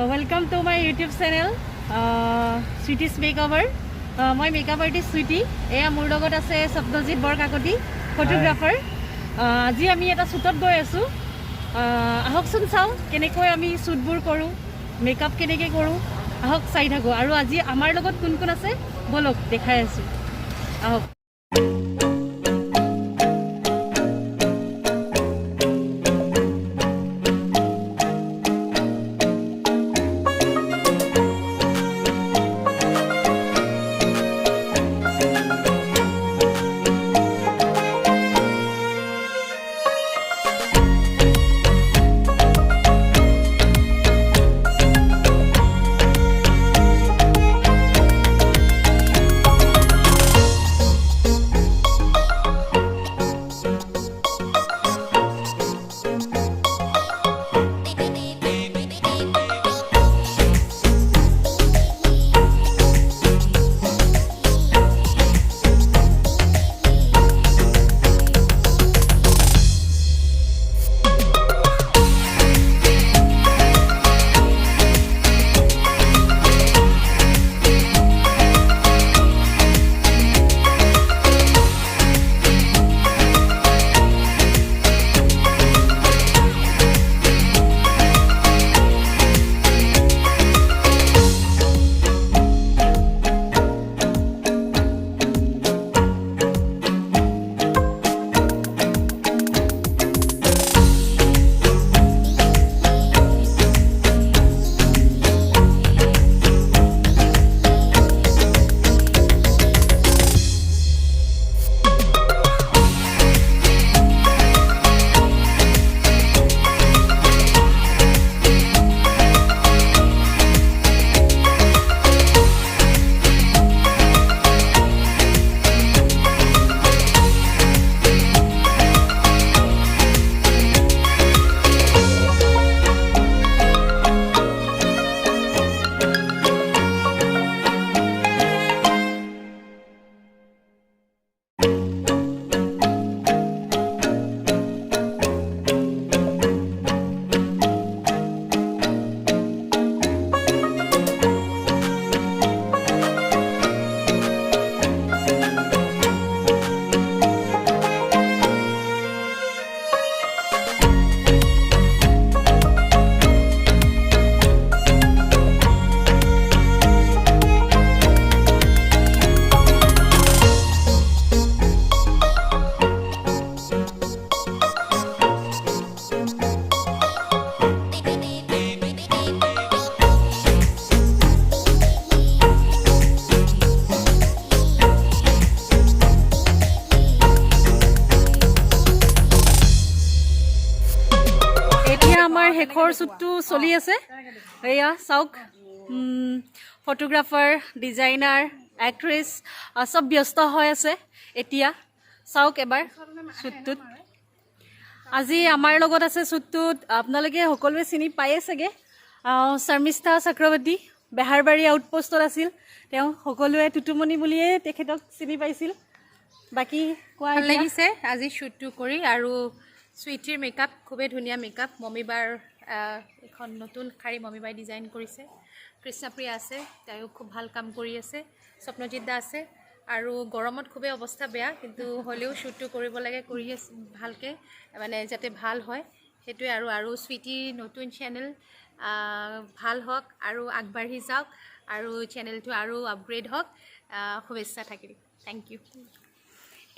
Welcome to my YouTube channel, Sweeties Makeover. My makeup artist Sweetie. Eya মোৰ লগত আছে সপ্তজিৎ Borkakoti photographer. আজি আমি এটা শ্বুটত গৈ আছো। আহকচোন চাও কেনেকৈ আমি শ্বুটবোৰ কৰো, মেকআপ কেনেকৈ কৰো। আহক চাই থাকো। আৰু আজি আমাৰ লগত কোন কোন আছে বলক দেখাই আছো। আহক। শেষৰ শ্বুটটো চলি আছে। এয়া চাওক, ফটোগ্ৰাফাৰ, ডিজাইনাৰ, এক্ট্ৰেছ চব ব্যস্ত হৈ আছে এতিয়া। চাওক এবাৰ শ্বুটটোত। আজি আমাৰ লগত আছে শ্বুটটোত, আপোনালোকে সকলোৱে চিনি পায়ে চাগে, শৰ্মিষ্ঠা চক্ৰৱৰ্তী। বেহাৰবাৰী আউটপোষ্টত আছিল তেওঁ। সকলোৱে টুটুমণি বুলিয়ে তেখেতক চিনি পাইছিল। বাকী কোৱা লাগিছে আজি শ্বুটটো কৰি। আৰু চুইটিৰ মেকআপ খুবেই ধুনীয়া মেকআপ। মমিবাৰ এখন নতুন শাৰী মমিবাই ডিজাইন কৰিছে। কৃষ্ণপ্ৰিয়া আছে, তাইও খুব ভাল কাম কৰি আছে। স্বপ্নজিৎ দা আছে। আৰু গৰমত খুবেই অৱস্থা বেয়া, কিন্তু হ'লেও শ্বুটটো কৰিব লাগে, কৰি আছে ভালকৈ, মানে যাতে ভাল হয় সেইটোৱে। আৰু চুইটিৰ নতুন চেনেল ভাল হওক আৰু আগবাঢ়ি যাওক, আৰু চেনেলটো আৰু আপগ্ৰেড হওক, শুভেচ্ছা থাকিল। Thank you.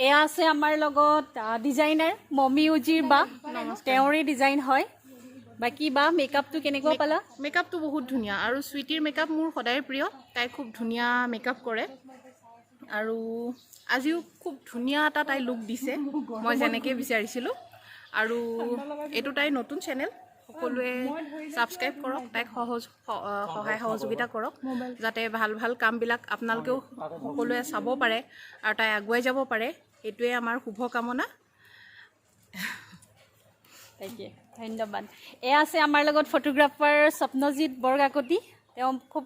এয়া আছে আমাৰ লগত ডিজাইনাৰ মমি উজিৰ বা, তেওঁৰে ডিজাইন হয়। বাকী বা মেকআপটো কেনেকুৱা পালা? মেকআপটো বহুত ধুনীয়া, আৰু চুইটিৰ মেকআপ মোৰ সদায় প্ৰিয়। তাই খুব ধুনীয়া মেকআপ কৰে, আৰু আজিও খুব ধুনীয়া এটা তাই লুক দিছে, মই যেনেকৈ বিচাৰিছিলোঁ। আৰু এইটো তাইৰ নতুন চেনেল, সকলোৱে ছাবস্ক্ৰাইব কৰক, তাইক সহায় সহযোগিতা কৰক, যাতে ভাল ভাল কামবিলাক আপোনালোকেও সকলোৱে চাব পাৰে আৰু তাই আগুৱাই যাব পাৰে। সেইটোৱে আমাৰ শুভকামনা। ধন্যবাদ। এয়া আছে আমাৰ লগত ফটোগ্ৰাফাৰ স্বপ্নজিৎ বৰকাকতি। তেওঁ খুব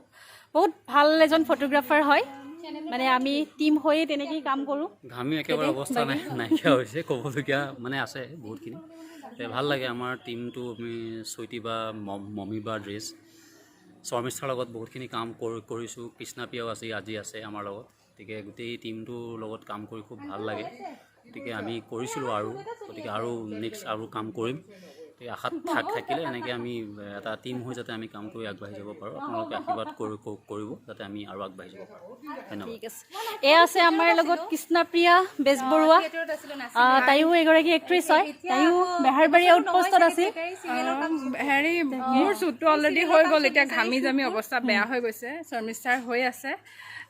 বহুত ভাল এজন ফটোগ্ৰাফাৰ হয়। মানে আমি টিম হৈয়ে তেনেকেই কাম কৰোঁ। ঘামি একেবাৰে অৱস্থা নাইকিয়া হৈছে, ক'বলগীয়া মানে আছে বহুতখিনি। ভাল লাগে আমাৰ টিমটো। আমি চুইটি বা মমি বা ড্ৰেছ শৰ্মিষ্ঠাৰ লগত বহুতখিনি কাম কৰিছোঁ। কৃষ্ণাপ্ৰিয়াও আজি আছে আমাৰ লগত। গতিকে গোটেই টিমটোৰ লগত কাম কৰি খুব ভাল লাগে। গতিকে আমি কৰিছিলোঁ গতিকে আৰু নেক্সট আৰু কাম কৰিম। গতিকে আশাত থাকিলে এনেকৈ আমি এটা টিম হৈ যাতে আমি কাম কৰি আগবাঢ়ি যাব পাৰোঁ। আপোনালোকে আশীৰ্বাদ কৰিব যাতে আমি আৰু আগবাঢ়ি যাব পাৰোঁ। ধন্যবাদ। ঠিক আছে। এয়া আছে আমাৰ লগত কৃষ্ণাপ্ৰিয়া বেজবৰুৱা। তাইও এগৰাকী এক্ট্ৰেছ হয়। তাইও বেহাৰবাৰী আউটপোষ্টত আছিল। হেৰি মোৰ শ্বুটটো অলৰেডি হৈ গ'ল। এতিয়া ঘামি জামি অৱস্থা বেয়া হৈ গৈছে। শৰ্মিষ্ঠাৰ হৈ আছে।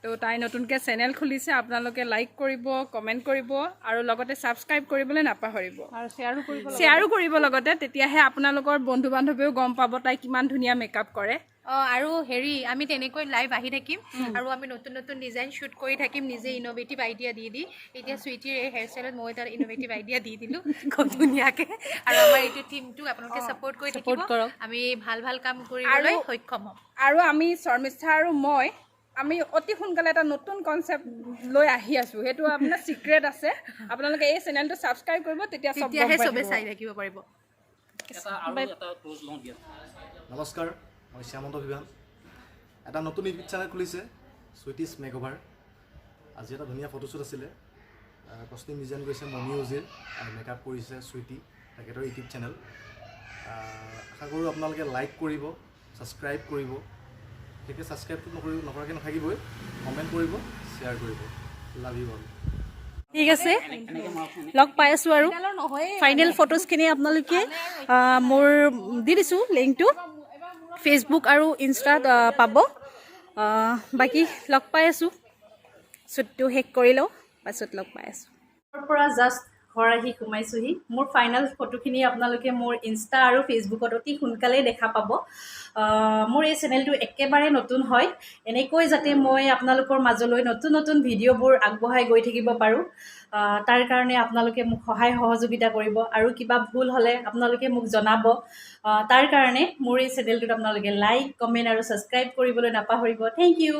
তো তাই নতুনকৈ চেনেল খুলিছে। আপোনালোকে লাইক কৰিব, কমেণ্ট কৰিব আৰু লগতে ছাবস্ক্ৰাইব কৰিবলৈ নাপাহৰিব আৰু শ্বেয়াৰো কৰিব লগতে। তেতিয়াহে আপোনালোকৰ বন্ধু বান্ধৱীও গম পাব তাই কিমান ধুনীয়া মেকআপ কৰে। আৰু হেৰি আমি তেনেকৈ লাইভ আহি থাকিম আৰু আমি নতুন নতুন ডিজাইন শ্বুট কৰি থাকিম নিজে ইন'ভেটিভ আইডিয়া দি এতিয়া চুইটিৰ এই হেয়াৰ ষ্টাইলত মই এটা ইন'ভেটিভ আইডিয়া দি দিলোঁ খুব ধুনীয়াকৈ। আৰু আমাৰ এইটো টিমটোক আপোনালোকে ছাপোৰ্ট কৰি থাকিব। আমি ভাল ভাল কাম কৰিবলৈ সক্ষম হ'ম। আৰু আমি শৰ্মিষ্ঠা আৰু আমি অতি সোনকালে এটা নতুন কনচেপ্ট লৈ আহি আছোঁ। সেইটো আপোনাৰ চিক্ৰেট আছে। আপোনালোকে এই চেনেলটো ছাবস্ক্ৰাইব কৰিব, তেতিয়াহে চবে চাই থাকিব পাৰিব। নমস্কাৰ, মই শ্যামন্ত বিভান। এটা নতুন ইউটিউব চেনেল খুলিছে চুইটিছ মেকঅভাৰ। আজি এটা ধুনীয়া ফটোশ্বুট আছিলে। কষ্টিউম ডিজাইন কৰিছে মমি উজিৰ আৰু মেকআপ কৰিছে চুইটি, তেখেতৰ ইউটিউব চেনেল। আশা কৰোঁ আপোনালোকে লাইক কৰিব, ছাবস্ক্ৰাইব কৰিব। গতিকে ছাবস্ক্ৰাইবটো নকৰাকৈ নাথাকিবই, কমেণ্ট কৰিব, শ্বেয়াৰ কৰিব। Love you all. ঠিক আছে, লগ পাই আছোঁ আৰু ফাইনেল ফটোজখিনি আপোনালোকে মোৰ দি দিছোঁ লিংকটো। ফেচবুক আৰু ইনষ্টাত পাব। বাকী লগ পাই আছোঁ। শ্বুটটো শেষ কৰি লওঁ, পাছত লগ পাই আছোঁ। ঘৰৰ পৰা জাষ্ট ঘৰ আহি সোমাইছোঁহি। মোৰ ফাইনেল ফটোখিনি আপোনালোকে মোৰ ইনষ্টা আৰু ফেচবুকত অতি সোনকালেই দেখা পাব। মোৰ এই চেনেলটো একেবাৰে নতুন হয়। এনেকৈ যাতে মই আপোনালোকৰ মাজলৈ নতুন নতুন ভিডিঅ'বোৰ আগবঢ়াই গৈ থাকিব পাৰোঁ, তাৰ কাৰণে আপোনালোকে মোক সহায় সহযোগিতা কৰিব। আৰু কিবা ভুল হ'লে আপোনালোকে মোক জনাব। তাৰ কাৰণে মোৰ এই চেনেলটোত আপোনালোকে লাইক, কমেণ্ট আৰু ছাবস্ক্ৰাইব কৰিবলৈ নাপাহৰিব। Thank U.